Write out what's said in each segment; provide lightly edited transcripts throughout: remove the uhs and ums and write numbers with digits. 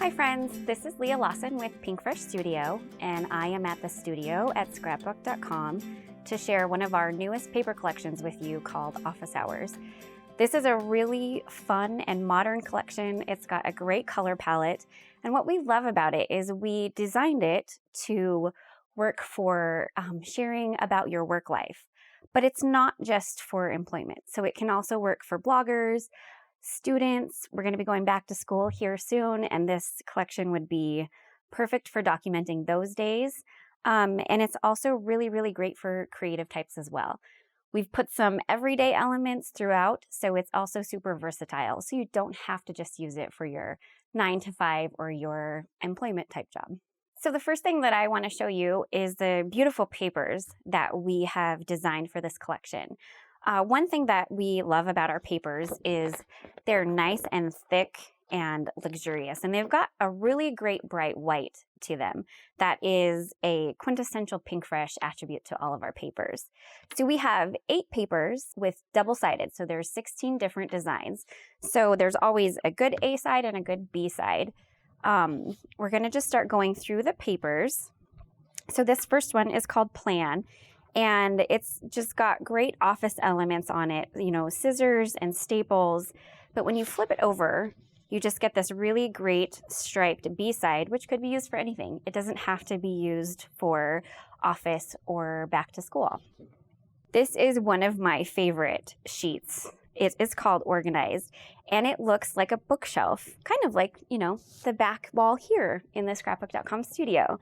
Hi friends, this is Leah Lawson with Pinkfresh Studio, and I am at the studio at Scrapbook.com to share one of our newest paper collections with you called Office Hours. This is a really fun and modern collection. It's got a great color palette, and what we love about it is we designed it to work for sharing about your work life. But it's not just for employment, so it can also work for bloggers, students. We're going to be going back to school here soon, and this collection would be perfect for documenting those days. And it's also really, really great for creative types as well. We've put some everyday elements throughout, so it's also super versatile. So you don't have to just use it for your 9-to-5 or your employment type job. So the first thing that I want to show you is the beautiful papers that we have designed for this collection. One thing that we love about our papers is they're nice and thick and luxurious, and they've got a really great bright white to them. That is a quintessential Pinkfresh attribute to all of our papers. So we have 8 papers with double-sided, so there's 16 different designs. So there's always a good A side and a good B side. We're going to just start going through the papers. So this first one is called Plan. And it's just got great office elements on it, you know, scissors and staples. But when you flip it over, you just get this really great striped B-side, which could be used for anything. It doesn't have to be used for office or back to school. This is one of my favorite sheets. It is called Organized, and it looks like a bookshelf, kind of like, you know, the back wall here in the Scrapbook.com studio.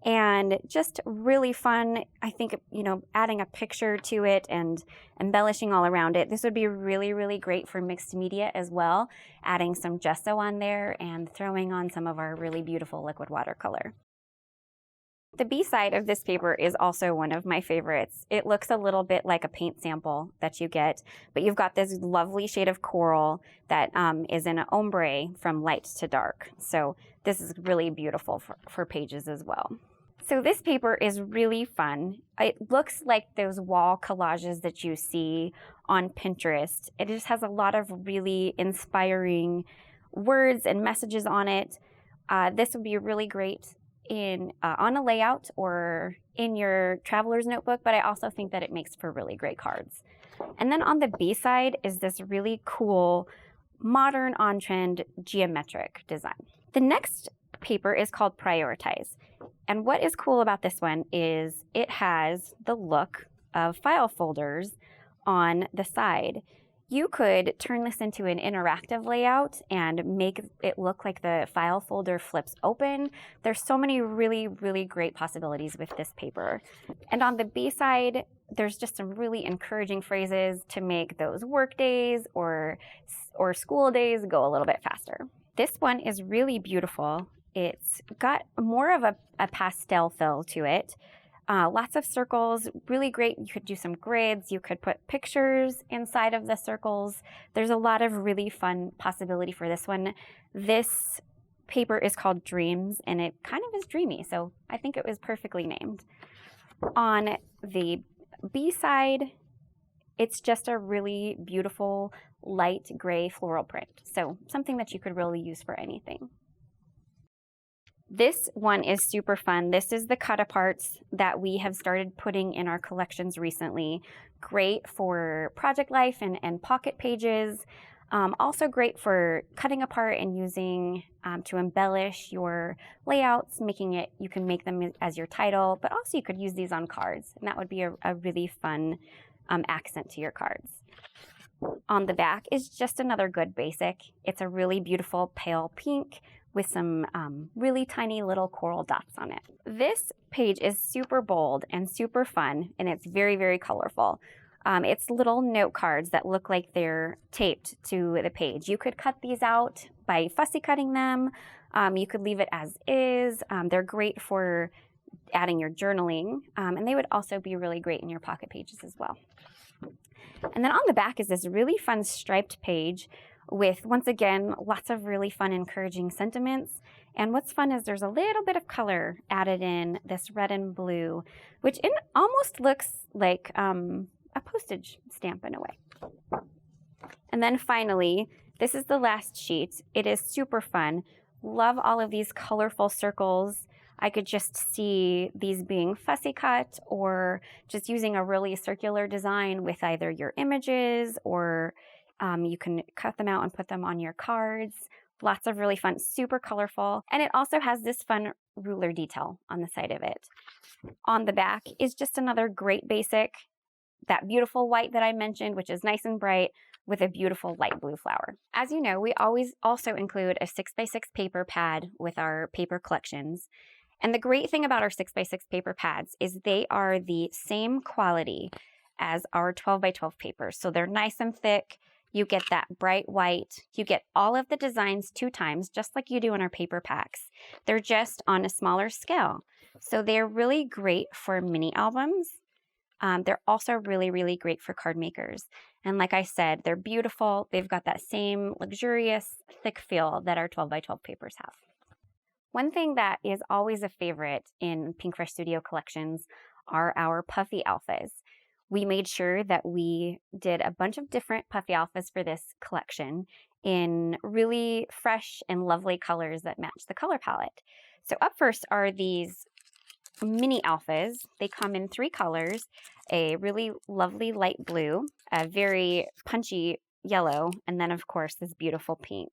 And just really fun. I think, you know, adding a picture to it and embellishing all around it. This would be really, really great for mixed media as well. Adding some gesso on there and throwing on some of our really beautiful liquid watercolor. The B side of this paper is also one of my favorites. It looks a little bit like a paint sample that you get, but you've got this lovely shade of coral that is in an ombre from light to dark. So this is really beautiful for pages as well. So this paper is really fun. It looks like those wall collages that you see on Pinterest. It just has a lot of really inspiring words and messages on it. This would be really great on a layout or in your traveler's notebook, but I also think that it makes for really great cards. And then on the B side is this really cool, modern, on-trend geometric design. The next paper is called Prioritize. And what is cool about this one is it has the look of file folders on the side. You could turn this into an interactive layout and make it look like the file folder flips open. There's so many really, really great possibilities with this paper. And on the B side, there's just some really encouraging phrases to make those work days or school days go a little bit faster. This one is really beautiful. It's got more of a pastel feel to it. Lots of circles, really great. You could do some grids. You could put pictures inside of the circles. There's a lot of really fun possibility for this one. This paper is called Dreams, and it kind of is dreamy, so I think it was perfectly named. On the B side, it's just a really beautiful light gray floral print, so something that you could really use for anything. This one is super fun. This is the cut-aparts that we have started putting in our collections recently. Great for project life and pocket pages. Also great for cutting apart and using to embellish your layouts, you can make them as your title, but also you could use these on cards, and that would be a really fun accent to your cards. On the back is just another good basic. It's a really beautiful pale pink with some really tiny little coral dots on it. This page is super bold and super fun, and it's very, very colorful. It's little note cards that look like they're taped to the page. You could cut these out by fussy cutting them. You could leave it as is. They're great for adding your journaling, and they would also be really great in your pocket pages as well. And then on the back is this really fun striped page with, once again, lots of really fun, encouraging sentiments. And what's fun is there's a little bit of color added in, this red and blue, which almost looks like a postage stamp in a way. And then finally, this is the last sheet. It is super fun. Love all of these colorful circles. I could just see these being fussy cut or just using a really circular design with either your images or you can cut them out and put them on your cards. Lots of really fun, super colorful. And it also has this fun ruler detail on the side of it. On the back is just another great basic, that beautiful white that I mentioned, which is nice and bright with a beautiful light blue flower. As you know, we always also include a 6x6 paper pad with our paper collections. And the great thing about our 6x6 paper pads is they are the same quality as our 12x12 papers. So they're nice and thick. You get that bright white. You get all of the designs 2 times, just like you do in our paper packs. They're just on a smaller scale. So they're really great for mini albums. They're also really, really great for card makers. And like I said, they're beautiful. They've got that same luxurious, thick feel that our 12x12 papers have. One thing that is always a favorite in Pinkfresh Studio collections are our Puffy alphas. We made sure that we did a bunch of different Puffy alphas for this collection in really fresh and lovely colors that match the color palette. So up first are these mini alphas. They come in 3 colors, a really lovely light blue, a very punchy yellow, and then of course this beautiful pink.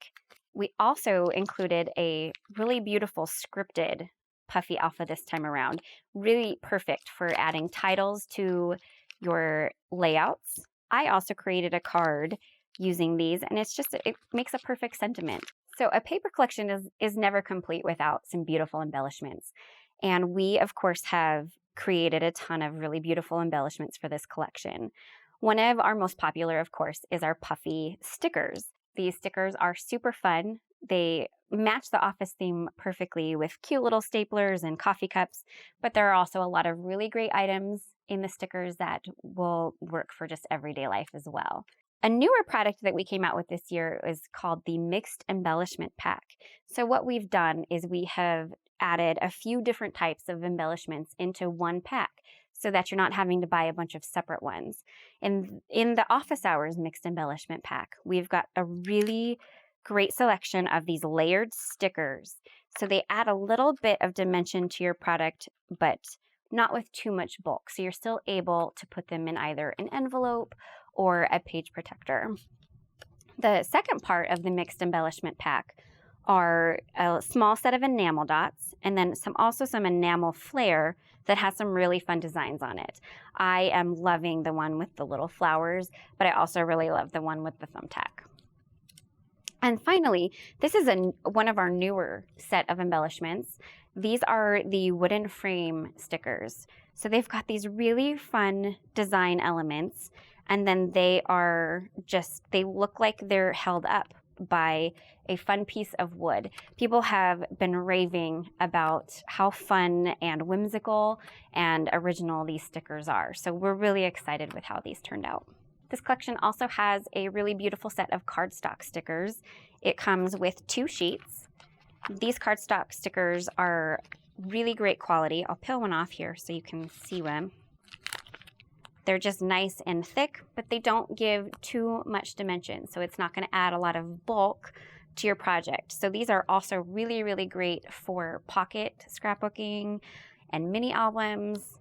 We also included a really beautiful scripted Puffy alpha this time around. Really perfect for adding titles to your layouts. I also created a card using these, and it makes a perfect sentiment. So a paper collection is never complete without some beautiful embellishments. And we, of course, have created a ton of really beautiful embellishments for this collection. One of our most popular, of course, is our Puffy stickers. These stickers are super fun. They match the office theme perfectly with cute little staplers and coffee cups, but there are also a lot of really great items in the stickers that will work for just everyday life as well. A newer product that we came out with this year is called the Mixed Embellishment Pack. So what we've done is we have added a few different types of embellishments into one pack so that you're not having to buy a bunch of separate ones. And in the Office Hours Mixed Embellishment Pack, we've got a really great selection of these layered stickers. So they add a little bit of dimension to your product, but not with too much bulk. So you're still able to put them in either an envelope or a page protector. The second part of the Mixed Embellishment Pack are a small set of enamel dots and then also some enamel flare that has some really fun designs on it. I am loving the one with the little flowers, but I also really love the one with the thumbtack. And finally, this is one of our newer set of embellishments. These are the wooden frame stickers. So they've got these really fun design elements, and then they look like they're held up by a fun piece of wood. People have been raving about how fun and whimsical and original these stickers are. So we're really excited with how these turned out. This collection also has a really beautiful set of cardstock stickers. It comes with 2 sheets. These cardstock stickers are really great quality. I'll peel one off here so you can see them. They're just nice and thick, but they don't give too much dimension, so it's not going to add a lot of bulk to your project. So these are also really, really great for pocket scrapbooking and mini albums.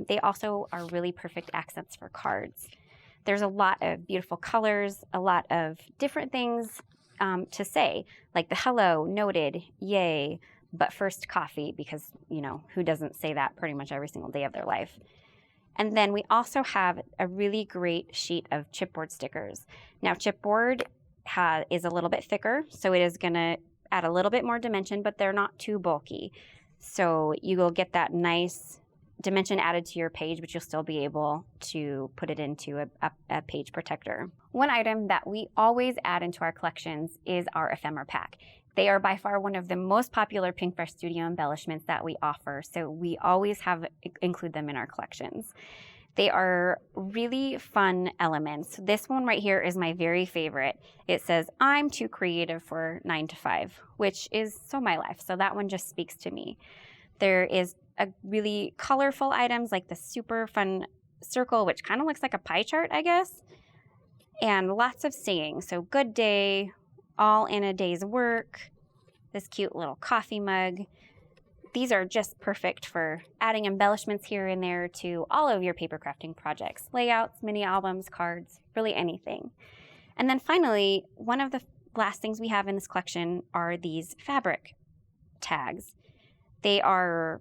They also are really perfect accents for cards. There's a lot of beautiful colors, a lot of different things to say, like the hello, noted, yay, but first coffee, because, you know, who doesn't say that pretty much every single day of their life? And then we also have a really great sheet of chipboard stickers. Now, chipboard is a little bit thicker, so it is going to add a little bit more dimension, but they're not too bulky. So you will get that nice dimension added to your page, but you'll still be able to put it into a page protector. One item that we always add into our collections is our ephemera pack. They are by far one of the most popular Pinkfresh Studio embellishments that we offer, so we always include them in our collections. They are really fun elements. This one right here is my very favorite. It says, "I'm too creative for 9 to 5, which is so my life, so that one just speaks to me. There is a really colorful items like the super fun circle, which kind of looks like a pie chart, I guess, and lots of saying. So good day, all in a day's work, this cute little coffee mug. These are just perfect for adding embellishments here and there to all of your paper crafting projects, layouts, mini albums, cards, really anything. And then finally, one of the last things we have in this collection are these fabric tags. They are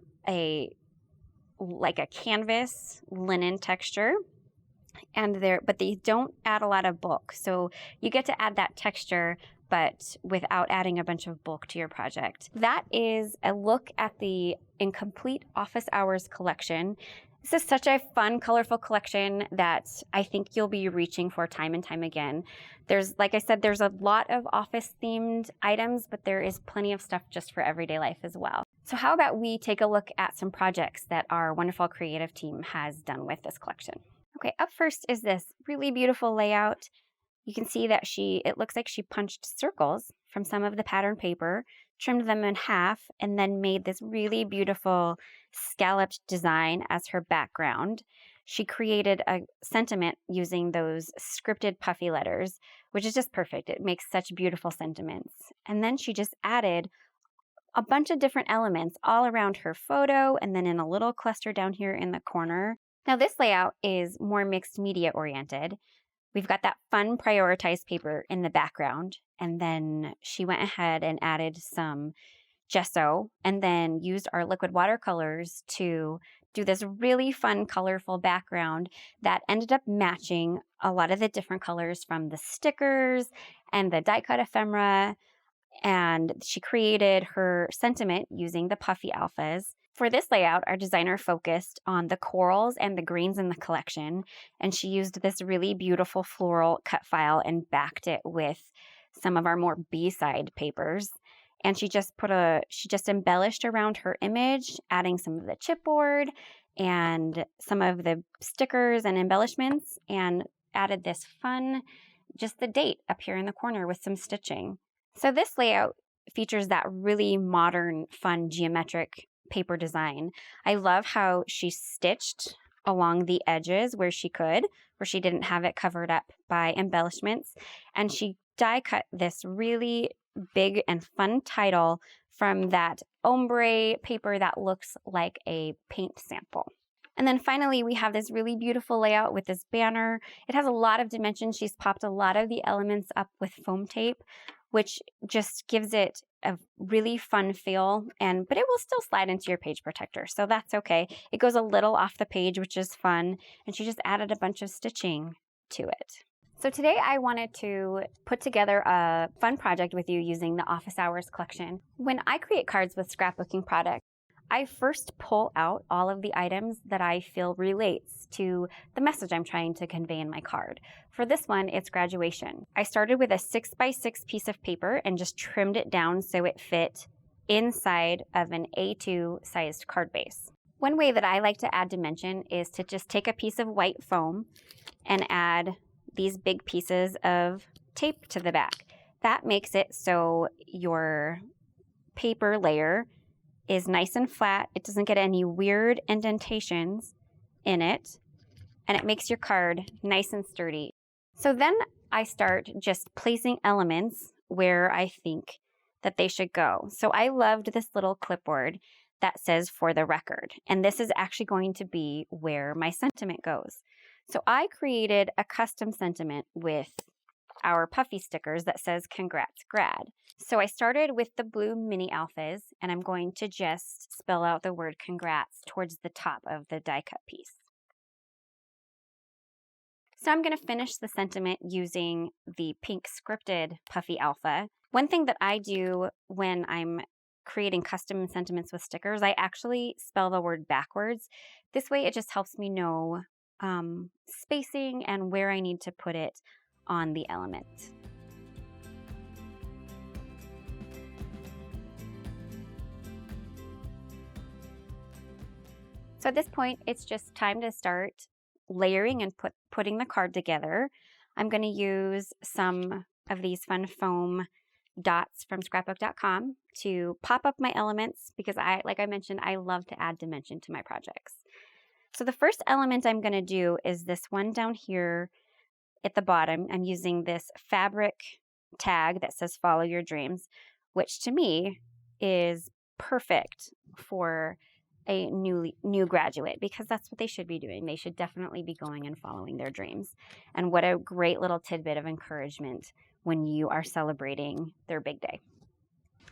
like a canvas linen texture, and but they don't add a lot of bulk. So you get to add that texture, but without adding a bunch of bulk to your project. That is a look at the Incomplete Office Hours collection. This is such a fun, colorful collection that I think you'll be reaching for time and time again. Like I said, there's a lot of office-themed items, but there is plenty of stuff just for everyday life as well. So how about we take a look at some projects that our wonderful creative team has done with this collection. Okay, up first is this really beautiful layout. You can see that it looks like she punched circles from some of the pattern paper, trimmed them in half, and then made this really beautiful scalloped design as her background. She created a sentiment using those scripted puffy letters, which is just perfect. It makes such beautiful sentiments. And then she just added a bunch of different elements all around her photo and then in a little cluster down here in the corner. Now this layout is more mixed media oriented. We've got that fun prioritized paper in the background, and then she went ahead and added some gesso and then used our liquid watercolors to do this really fun, colorful background that ended up matching a lot of the different colors from the stickers and the die-cut ephemera. And she created her sentiment using the Puffy alphas. For this layout, our designer focused on the corals and the greens in the collection, and she used this really beautiful floral cut file and backed it with some of our more B-side papers. And she just embellished around her image, adding some of the chipboard and some of the stickers and embellishments, and added this fun, just the date up here in the corner with some stitching. So this layout features that really modern, fun, geometric paper design. I love how she stitched along the edges where she didn't have it covered up by embellishments. And she die cut this really big and fun title from that ombre paper that looks like a paint sample. And then finally, we have this really beautiful layout with this banner. It has a lot of dimensions. She's popped a lot of the elements up with foam tape, which just gives it a really fun feel, but it will still slide into your page protector, so that's okay. It goes a little off the page, which is fun, and she just added a bunch of stitching to it. So today I wanted to put together a fun project with you using the Office Hours collection. When I create cards with scrapbooking products, I first pull out all of the items that I feel relates to the message I'm trying to convey in my card. For this one, it's graduation. I started with a 6x6 piece of paper and just trimmed it down so it fit inside of an A2 sized card base. One way that I like to add dimension is to just take a piece of white foam and add these big pieces of tape to the back. That makes it so your paper layer is nice and flat. It doesn't get any weird indentations in it, and it makes your card nice and sturdy. So then I start just placing elements where I think that they should go. So I loved this little clipboard that says "for the record," and this is actually going to be where my sentiment goes. So I created a custom sentiment with our Puffy stickers that says "Congrats, Grad." So I started with the blue mini alphas, and I'm going to just spell out the word "congrats" towards the top of the die cut piece. So I'm going to finish the sentiment using the pink scripted Puffy alpha. One thing that I do when I'm creating custom sentiments with stickers, I actually spell the word backwards. This way it just helps me know spacing and where I need to put it on the element. So at this point, it's just time to start layering and putting the card together. I'm going to use some of these fun foam dots from Scrapbook.com to pop up my elements because like I mentioned, I love to add dimension to my projects. So the first element I'm going to do is this one down here at the bottom. I'm using this fabric tag that says "Follow Your Dreams," which to me is perfect for a new graduate, because that's what they should be doing. They should definitely be going and following their dreams. And what a great little tidbit of encouragement when you are celebrating their big day.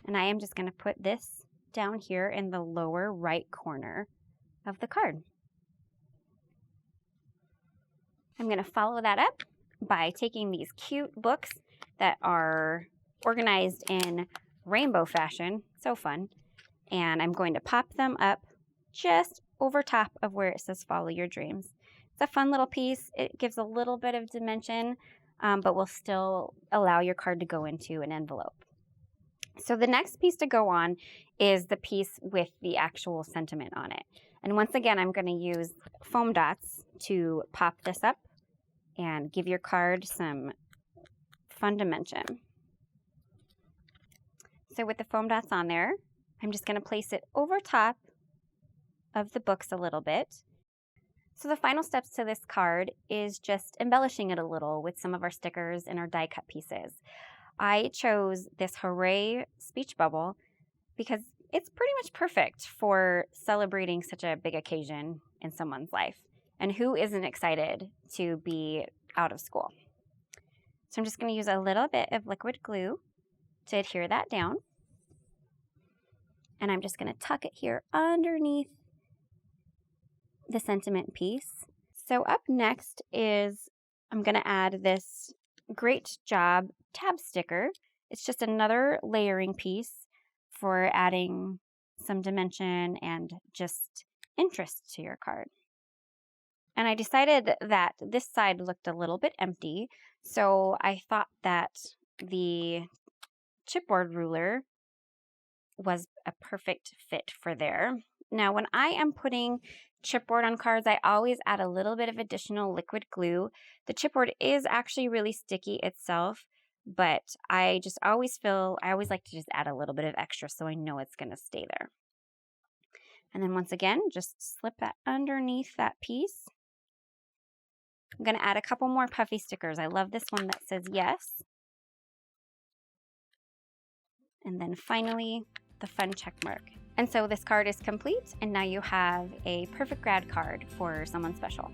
And I am just going to put this down here in the lower right corner of the card. I'm going to follow that up by taking these cute books that are organized in rainbow fashion, so fun, and I'm going to pop them up just over top of where it says follow your dreams. It's a fun little piece. It gives a little bit of dimension, but will still allow your card to go into an envelope. So the next piece to go on is the piece with the actual sentiment on it. And once again, I'm going to use foam dots to pop this up and give your card some fun dimension. So with the foam dots on there, I'm just going to place it over top of the books a little bit. So the final steps to this card is just embellishing it a little with some of our stickers and our die cut pieces. I chose this Hooray speech bubble because it's pretty much perfect for celebrating such a big occasion in someone's life. And who isn't excited to be out of school? So I'm just going to use a little bit of liquid glue to adhere that down. And I'm just going to tuck it here underneath the sentiment piece. So up next is I'm going to add this Great Job tab sticker. It's just another layering piece for adding some dimension and just interest to your card. And I decided that this side looked a little bit empty, so I thought that the chipboard ruler was a perfect fit for there. Now, when I am putting chipboard on cards, I always add a little bit of additional liquid glue. The chipboard is actually really sticky itself, but I always like to just add a little bit of extra so I know it's going to stay there. And then once again, just slip that underneath that piece. I'm going to add a couple more puffy stickers. I love this one that says yes. And then finally, the fun check mark. And so this card is complete, and now you have a perfect grad card for someone special.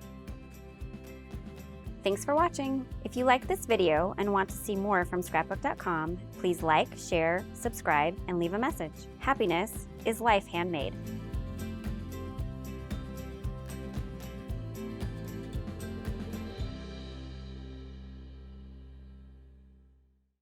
Thanks for watching. If you like this video and want to see more from Scrapbook.com, please like, share, subscribe, and leave a message. Happiness is life handmade.